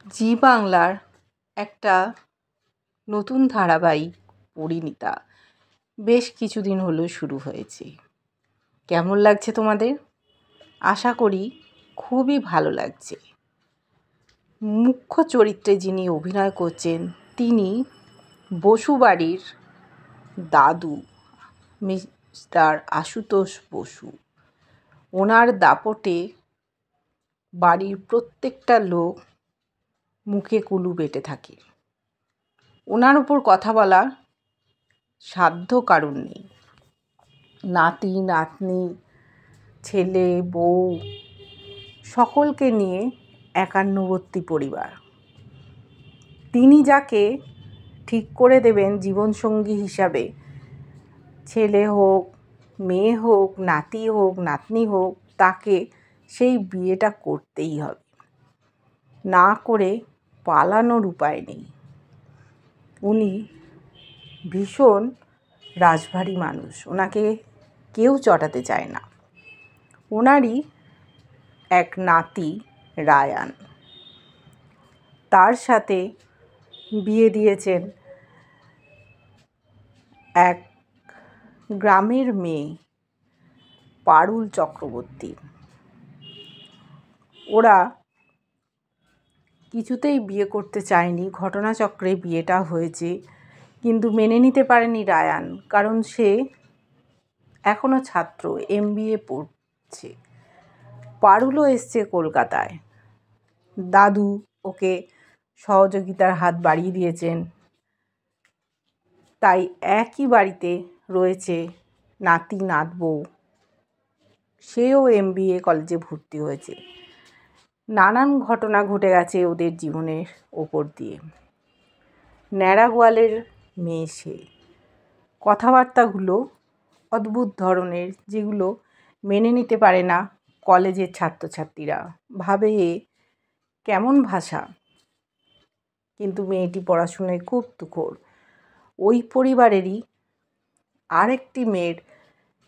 জি বাংলার একটা নতুন ধারাবাহিক পরিণীতা বেশ কিছুদিন হলো শুরু হয়েছে। কেমন লাগছে তোমাদের? আশা করি খুবই ভালো লাগছে। মুখ্য চরিত্রে যিনি অভিনয় করছেন তিনি বসুবাড়ির দাদু মিস্টার আশুতোষ বসু। ওনার দাপটে বাড়ির প্রত্যেকটা লোক মুখে কুলু বেটে থাকে। ওনার উপর কথা বলা সাধ্য কারণ নেই। নাতি নাতনি ছেলে বউ সকলকে নিয়ে একান্নবর্তী পরিবার। তিনি যাকে ঠিক করে দেবেন জীবনসঙ্গী হিসাবে, ছেলে হোক মেয়ে হোক নাতি হোক নাতনি হোক, তাকে সেই বিয়েটা করতেই হবে। না করে পালানোর উপায় নেই। উনি ভীষণ রাশভারী মানুষ, ওনাকে কেউ চটাতে চায় না। ওনারই এক নাতি রায়ান, তার সাথে বিয়ে দিয়েছেন এক গ্রামের মেয়ে পারুল চক্রবর্তী। ওরা কিছুতেই বিয়ে করতে চায়নি, ঘটনাচক্রে বিয়েটা হয়েছে, কিন্তু মেনে নিতে পারেনি রায়ান, কারণ সে এখনও ছাত্র, MBA পড়ছে। পারুলও এসছে কলকাতায়। দাদু ওকে সহযোগিতার হাত বাড়িয়ে দিয়েছেন। তাই একই বাড়িতে রয়েছে নাতি নাতবউ। সেও MBA কলেজে ভর্তি হয়েছে। নানান ঘটনা ঘটে গেছে ওদের জীবনের ওপর দিয়ে। ন্যাড়া গোয়ালের মেয়ে সে। কথাবার্তাগুলো অদ্ভুত ধরনের, যেগুলো মেনে নিতে পারে না কলেজের ছাত্রছাত্রীরা। ভাবে এ কেমন ভাষা, কিন্তু মেয়েটি পড়াশোনায় খুব তুখোড়। ওই পরিবারেরই আরেকটি মেয়ের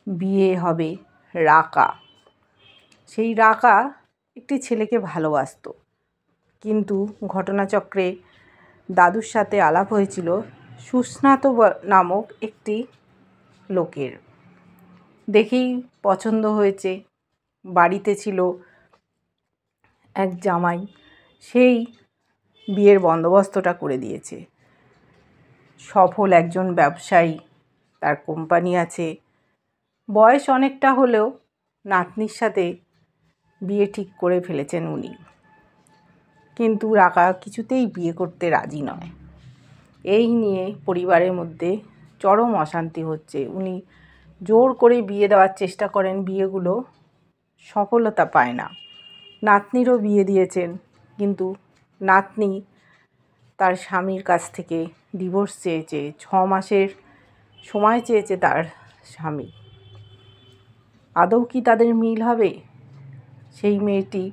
বিয়ে হবে, রাকা। সেই রাকা একটি ছেলেকে ভালোবাসতো, কিন্তু ঘটনাচক্রে দাদুর সাথে আলাপ হয়েছিল সুস্নাত নামক একটি লোকের। দেখেই পছন্দ হয়েছে। বাড়িতে ছিল এক জামাই, সেই বিয়ের বন্দোবস্তটা করে দিয়েছে। সফল একজন ব্যবসায়ী, তার কোম্পানি আছে। বয়স অনেকটা হলেও নাতনির সাথে বিয়ে ঠিক করে ফেলেছেন উনি, কিন্তু রাকা কিছুতেই বিয়ে করতে রাজি নয়। এই নিয়ে পরিবারের মধ্যে চরম অশান্তি হচ্ছে। উনি জোর করে বিয়ে দেওয়ার চেষ্টা করেন, বিয়েগুলো সফলতা পায় না। নাতনিরও বিয়ে দিয়েছেন, কিন্তু নাতনি তার স্বামীর কাছ থেকে ডিভোর্স চেয়েছে। 6 মাসের সময় চেয়েছে তার স্বামী। আদৌ কি তাদের মিল হবে? সেই মেয়েটি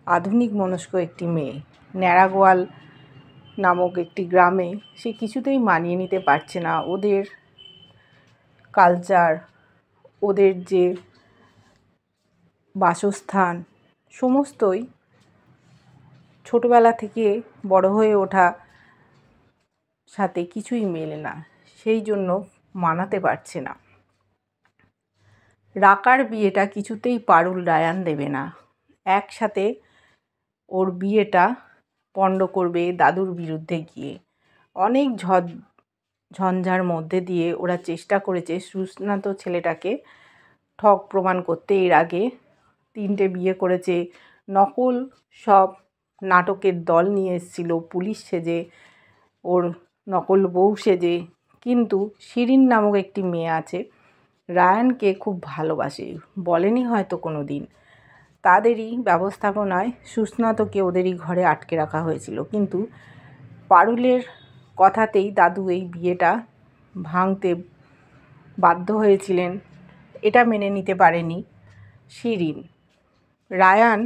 আধুনিক মনস্ক একটি মেয়ে, ন্যাড়াগোয়াল নামক একটি গ্রামে। সে কিছুতেই মানিয়ে নিতে পারছে না ওদের কালচার, ওদের যে বাসস্থান, সমস্তই ছোটবেলা থেকে বড় হয়ে ওঠা সাথে কিছুই মেলে না, সেই জন্য মানাতে পারছে না। রাকার বিয়েটা কিছুতেই পারুল রায়ান দেবে না। একসাথে ওর বিয়েটা পণ্ড করবে দাদুর বিরুদ্ধে গিয়ে। অনেক ঝঞ্ঝার মধ্যে দিয়ে ওরা চেষ্টা করেছে সুস্নাত ছেলেটাকে ঠক প্রমাণ করতে। এর আগে 3টে বিয়ে করেছে, নকল সব নাটকের দল নিয়ে এসেছিল পুলিশ সেজে, ওর নকল বউ সেজে। কিন্তু শিরিন নামক একটি মেয়ে আছে, রায়ানকে খুব ভালোবাসে, বলেনি হয়তো কোনো দিন। তাদেরই ব্যবস্থাপনায় সুস্নাতকে ওদেরই ঘরে আটকে রাখা হয়েছিল, কিন্তু পারুলের কথাতেই দাদু এই বিয়েটা ভাঙতে বাধ্য হয়েছিলেন। এটা মেনে নিতে পারেনি শিরিন। রায়ান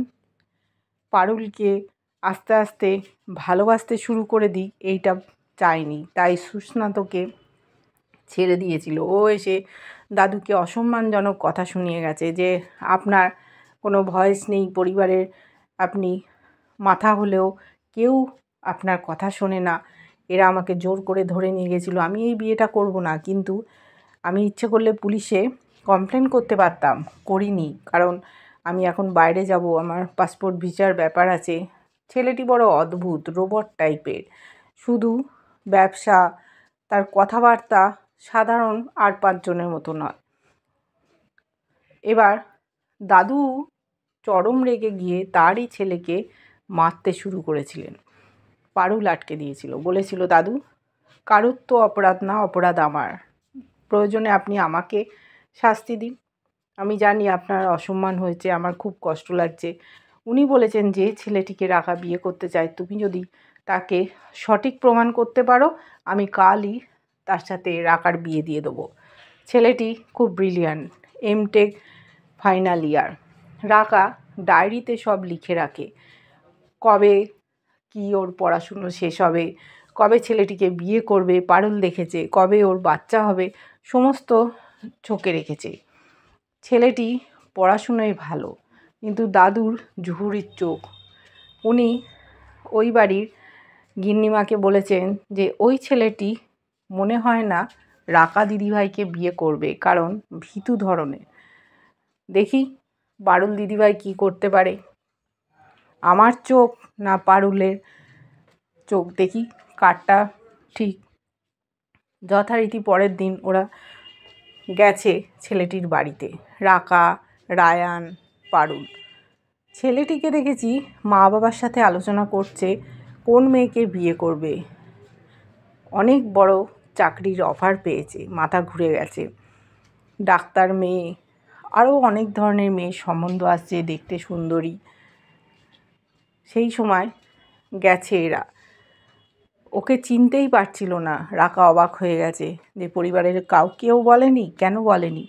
পারুলকে আস্তে আস্তে ভালোবাসতে শুরু করে দিই এইটা চায়নি, তাই সুস্নাতকে ছেড়ে দিয়েছিল। ও এসে দাদুকে অসম্মানজনক কথা শুনিয়ে গেছে যে আপনার কোনো ভয়েস নেই পরিবারের, আপনি মাথা হলেও কেউ আপনার কথা শোনে না, এরা আমাকে জোর করে ধরে নিয়ে গেছিলো, আমি এই বিয়েটা করব না। কিন্তু আমি ইচ্ছে করলে পুলিশে কমপ্লেন করতে পারতাম, করিনি, কারণ আমি এখন বাইরে যাব, আমার পাসপোর্ট ভিসার ব্যাপার আছে। ছেলেটি বড় অদ্ভুত, রোবট টাইপের, শুধু ব্যবসা, তার কথাবার্তা সাধারণ আর 5 জনের মতো নয়। এবার দাদু চরম রেগে গিয়ে তারই ছেলেকে মারতে শুরু করেছিলেন। পারুল আটকে দিয়েছিল, বলেছিল, দাদু, কারুর তো অপরাধ না, অপরাধ আমার, প্রয়োজনে আপনি আমাকে শাস্তি দিন। আমি জানি আপনার অসম্মান হয়েছে, আমার খুব কষ্ট লাগছে। উনি বলেছেন যে ছেলেটিকে রাখা বিয়ে করতে চায়, তুমি যদি তাকে সঠিক প্রমাণ করতে পারো, আমি কালই তার সাথে রাখার বিয়ে দিয়ে দেবো। ছেলেটি খুব ব্রিলিয়ান্ট, এমটেক ফাইনাল ইয়ার। রাকা ডায়েরিতে সব লিখে রাখে, কবে কি ওর পড়াশুনো শেষ হবে, কবে ছেলেটিকে বিয়ে করবে পারুল দেখেছে, কবে ওর বাচ্চা হবে, সমস্ত চোখে রেখেছে। ছেলেটি পড়াশুনোয় ভালো, কিন্তু দাদুর জুহুরির চোখ। উনি ওই বাড়ির গিন্নিমাকে বলেছেন যে ওই ছেলেটি মনে হয় না রাকা দিদিভাইকে বিয়ে করবে, কারণ ভীতু ধরনের। দেখি পারুল দিদিভাই কি করতে পারে। আমার চোখ না পারুলের চোখ, দেখি কারটা ঠিক। যথারীতি পরের দিন ওরা গেছে ছেলেটির বাড়িতে, রাকা, রায়ান, পারুল। ছেলেটিকে দেখেছি মা বাবার সাথে আলোচনা করছে কোন মেয়েকে বিয়ে করবে। অনেক বড় চাকরির অফার পেয়েছে, মাথা ঘুরে গেছে। ডাক্তার মেয়ে, আরও অনেক ধরনের মেয়ের সম্বন্ধ আসছে, দেখতে সুন্দরী। সেই সময় গেছে এরা, ওকে চিনতেই পারছিল না। রাকা অবাক হয়ে গেছে যে পরিবারের কেউ বলেনি, কেন বলেনি।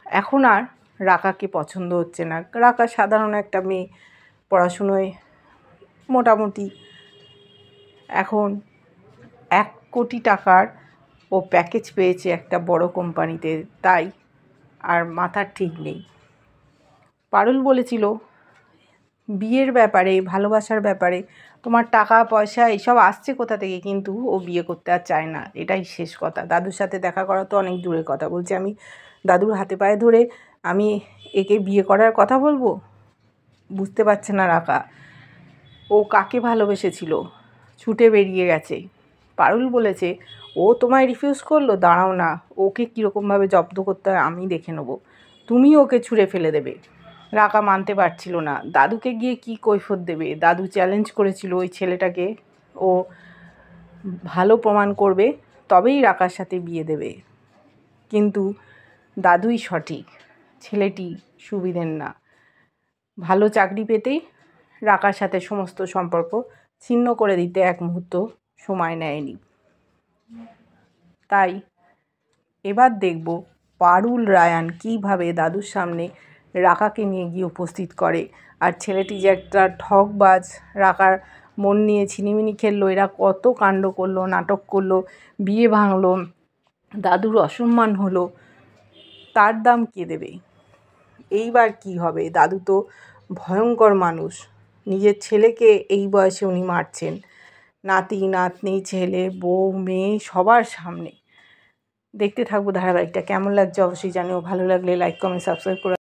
এখন আর রাকাকে পছন্দ হচ্ছে না। রাকা সাধারণ একটা মেয়ে, পড়াশুনোয় মোটামুটি। এখন 1 কোটি টাকার ও প্যাকেজ পেয়েছে একটা বড় কোম্পানিতে, তাই আর মাথার ঠিক নেই। পারুল বলেছিল বিয়ের ব্যাপারে, ভালোবাসার ব্যাপারে তোমার টাকা পয়সা এসব আসছে কোথা থেকে, কিন্তু ও বিয়ে করতে আর চায় না, এটাই শেষ কথা। দাদুর সাথে দেখা করা তো অনেক দূরের কথা, বলছে আমি দাদুর হাতে পায়ে ধরে আমি একে বিয়ে করার কথা বলবো। বুঝতে পারছে না রাকা ও কাকে ভালোবেসেছিল, ছুটে বেরিয়ে গেছে। পারুল বলেছে ও তোমায় রিফিউজ করলো, দাঁড়াও না, ওকে কীরকমভাবে জব্দ করতে হয় আমি দেখে নেবো, তুমি ওকে ছুঁড়ে ফেলে দেবে। রাকা মানতে পারছিল না, দাদুকে গিয়ে কি কৈফিয়ত দেবে। দাদু চ্যালেঞ্জ করেছিল ওই ছেলেটাকে ও ভালো প্রমাণ করবে তবেই রাকার সাথে বিয়ে দেবে, কিন্তু দাদুই সঠিক, ছেলেটি সুবিধের না। ভালো চাকরি পেতেই রাকার সাথে সমস্ত সম্পর্ক ছিন্ন করে দিতে 1 মুহূর্ত সময় নেয়নি। তাই এবার দেখব পারুল রায়ান কীভাবে দাদুর সামনে রাকাকে নিয়ে গিয়ে উপস্থিত করে। আর ছেলেটি যে একটা ঠকবাজ, রাকার মন নিয়ে ছিনিমিনি খেললো, এরা কত কাণ্ড করলো, নাটক করলো, বিয়ে ভাঙলো, দাদুর অসম্মান হলো, তার দাম কে দেবে? এইবার কি হবে? দাদু তো ভয়ঙ্কর মানুষ, নিজের ছেলেকে এই বয়সে উনি মারছেন, নাতি নাতনি, ছেলে বউ মেয়ে সবার সামনে। দেখতে থাকবো ধারাবাহিকটা, কেমন লাগছে অবশ্যই জানিও। ভালো লাগলে লাইক কমেন্ট সাবস্ক্রাইব করে